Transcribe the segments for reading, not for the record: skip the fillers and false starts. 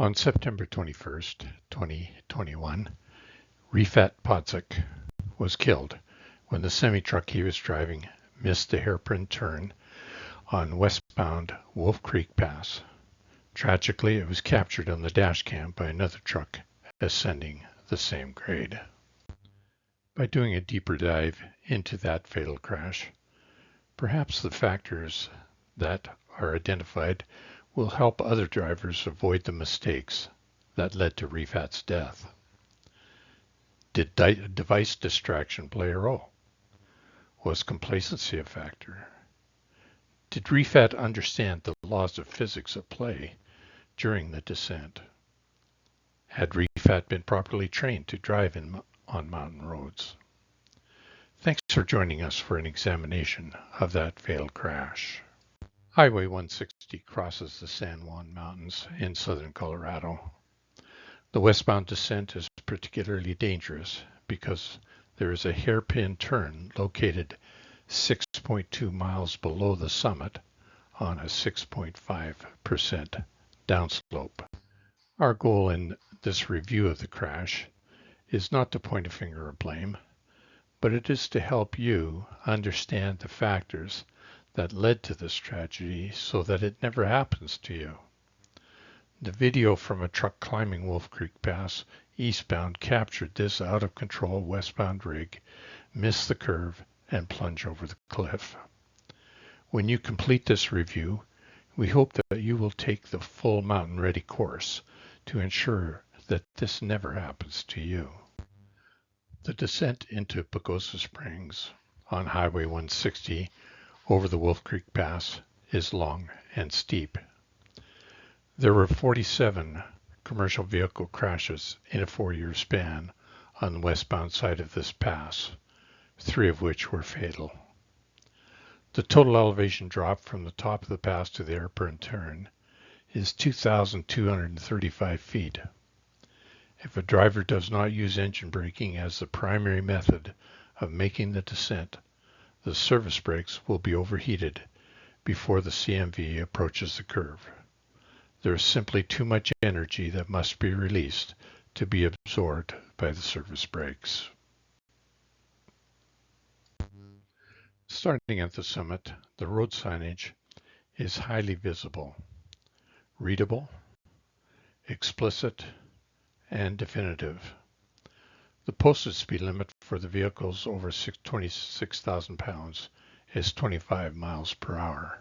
On September 21st, 2021, Rifat Podzik was killed when the semi-truck he was driving missed the hairpin turn on westbound Wolf Creek Pass. Tragically, it was captured on the dash cam by another truck ascending the same grade. By doing a deeper dive into that fatal crash, perhaps the factors that are identified will help other drivers avoid the mistakes that led to Rifat's death. Did device distraction play a role? Was complacency a factor? Did Rifat understand the laws of physics at play during the descent? Had Rifat been properly trained to drive on mountain roads? Thanks for joining us for an examination of that fatal crash. Highway 160 crosses the San Juan Mountains in southern Colorado. The westbound descent is particularly dangerous because there is a hairpin turn located 6.2 miles below the summit on a 6.5% downslope. Our goal in this review of the crash is not to point a finger of blame, but it is to help you understand the factors that led to this tragedy so that it never happens to you. The video from a truck climbing Wolf Creek Pass eastbound captured this out-of-control westbound rig miss the curve and plunge over the cliff. When you complete this review, we hope that you will take the full mountain-ready course to ensure that this never happens to you. The descent into Pagosa Springs on Highway 160 over the Wolf Creek Pass is long and steep. There were 47 commercial vehicle crashes in a 4-year span on the westbound side of this pass, 3 of which were fatal. The total elevation drop from the top of the pass to the hairpin turn is 2,235 feet. If a driver does not use engine braking as the primary method of making the descent, the service brakes will be overheated before the CMV approaches the curve. There is simply too much energy that must be released to be absorbed by the service brakes. Starting at the summit, the road signage is highly visible, readable, explicit, and definitive. The posted speed limit for the vehicles over 26,000 pounds is 25 miles per hour.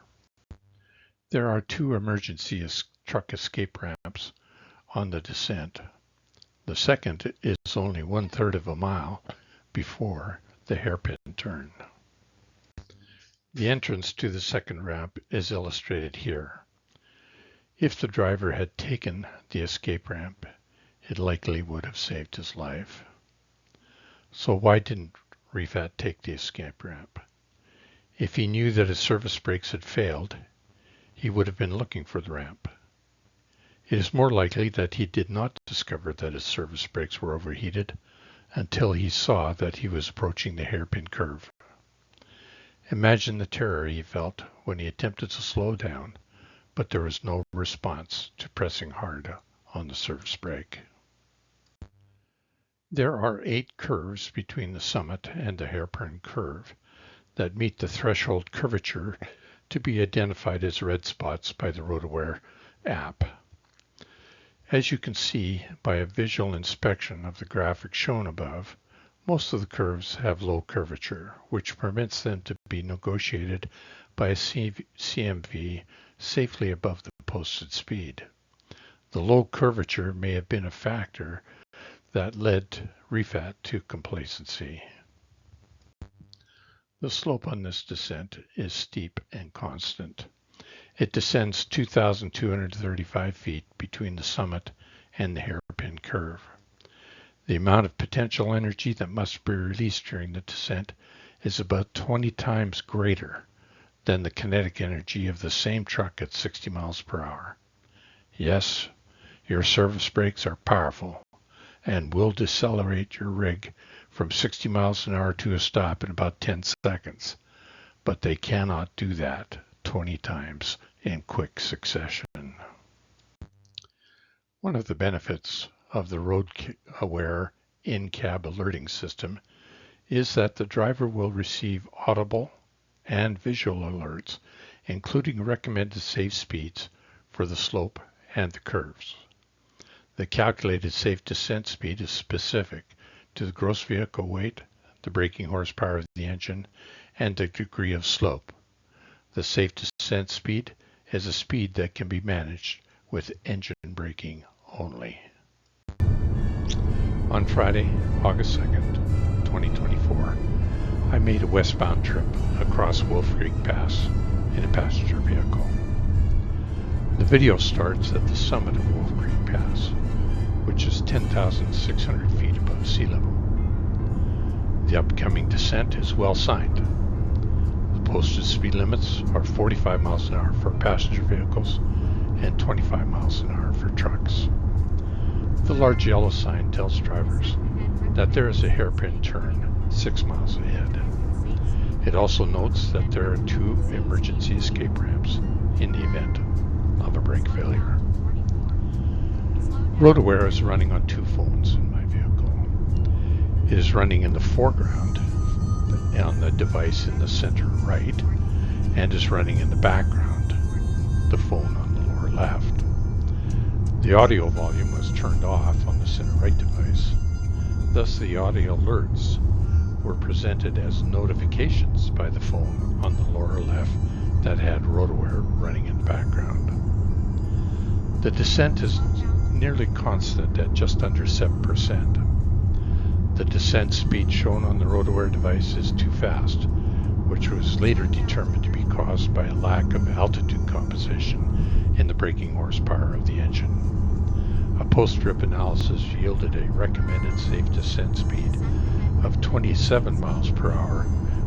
There are 2 emergency truck escape ramps on the descent. The second is only 1/3 of a mile before the hairpin turn. The entrance to the second ramp is illustrated here. If the driver had taken the escape ramp, it likely would have saved his life. So why didn't Rifat take the escape ramp? If he knew that his service brakes had failed, he would have been looking for the ramp. It is more likely that he did not discover that his service brakes were overheated until he saw that he was approaching the hairpin curve. Imagine the terror he felt when he attempted to slow down, but there was no response to pressing hard on the service brake. There are 8 curves between the summit and the hairpin curve that meet the threshold curvature to be identified as red spots by the RoadAware app. As you can see by a visual inspection of the graphic shown above, most of the curves have low curvature, which permits them to be negotiated by a CMV safely above the posted speed. The low curvature may have been a factor that led Rifat to complacency. The slope on this descent is steep and constant. It descends 2,235 feet between the summit and the hairpin curve. The amount of potential energy that must be released during the descent is about 20 times greater than the kinetic energy of the same truck at 60 miles per hour. Yes, your service brakes are powerful and will decelerate your rig from 60 miles an hour to a stop in about 10 seconds, but they cannot do that 20 times in quick succession. One of the benefits of the road-aware in-cab alerting system is that the driver will receive audible and visual alerts, including recommended safe speeds for the slope and the curves. The calculated safe descent speed is specific to the gross vehicle weight, the braking horsepower of the engine, and the degree of slope. The safe descent speed is a speed that can be managed with engine braking only. On Friday, August 2nd, 2024, I made a westbound trip across Wolf Creek Pass in a passenger vehicle. The video starts at the summit of Wolf Creek Pass, which is 10,600 feet above sea level. The upcoming descent is well signed. The posted speed limits are 45 miles an hour for passenger vehicles and 25 miles an hour for trucks. The large yellow sign tells drivers that there is a hairpin turn 6 miles ahead. It also notes that there are 2 emergency escape ramps in the event of a brake failure. RoadAware is running on 2 phones in my vehicle. It is running in the foreground on the device in the center right, and is running in the background, the phone on the lower left. The audio volume was turned off on the center right device. Thus, the audio alerts were presented as notifications by the phone on the lower left that had RoadAware running in the background. The descent is nearly constant at just under 7%. The descent speed shown on the RoadAware device is too fast, which was later determined to be caused by a lack of altitude compensation in the braking horsepower of the engine. A post-trip analysis yielded a recommended safe descent speed of 27 miles per hour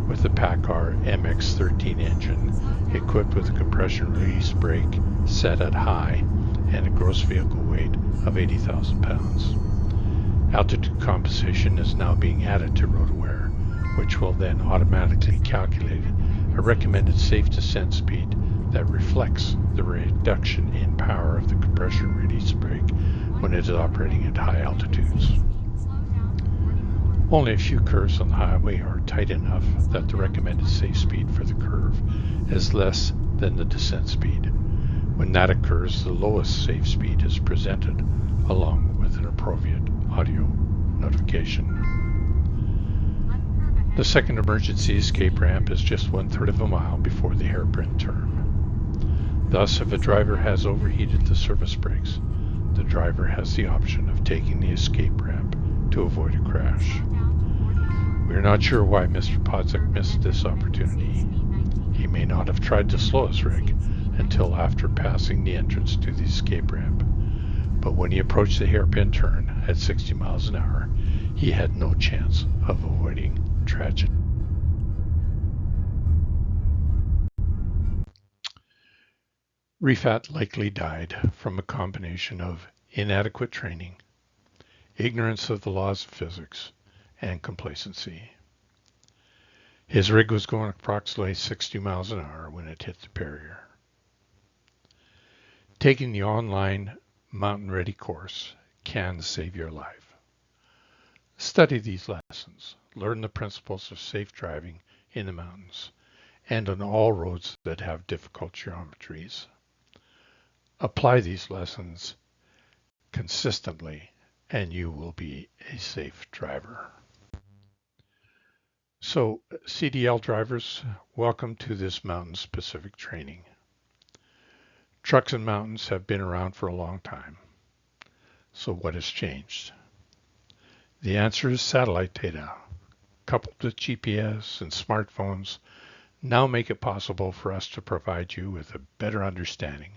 with the PACCAR MX-13 engine equipped with a compression release brake set at high and a gross vehicle weight of 80,000 pounds. Altitude compensation is now being added to RoadAware, which will then automatically calculate a recommended safe descent speed that reflects the reduction in power of the compression release brake when it is operating at high altitudes. Only a few curves on the highway are tight enough that the recommended safe speed for the curve is less than the descent speed. When that occurs, the lowest safe speed is presented along with an appropriate audio notification. The second emergency escape ramp is just 1/3 of a mile before the hairpin turn. Thus, if a driver has overheated the surface brakes, the driver has the option of taking the escape ramp to avoid a crash. We are not sure why Mr. Podzik missed this opportunity. He may not have tried to slow his rig until after passing the entrance to the escape ramp, but when he approached the hairpin turn at 60 miles an hour, he had no chance of avoiding tragedy. Rifat likely died from a combination of inadequate training, ignorance of the laws of physics, and complacency. His rig was going approximately 60 miles an hour when it hit the barrier. Taking the online Mountain Ready course can save your life. Study these lessons. Learn the principles of safe driving in the mountains and on all roads that have difficult geometries. Apply these lessons consistently and you will be a safe driver. So, CDL drivers, welcome to this mountain-specific training. Trucks and mountains have been around for a long time. So what has changed? The answer is satellite data, coupled with GPS and smartphones, now make it possible for us to provide you with a better understanding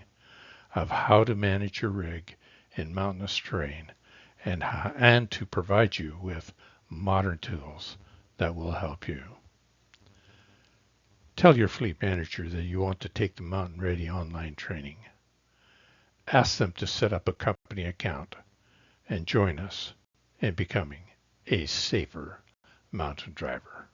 of how to manage your rig in mountainous terrain and to provide you with modern tools that will help you. Tell your fleet manager that you want to take the Mountain Ready online training. Ask them to set up a company account and join us in becoming a safer mountain driver.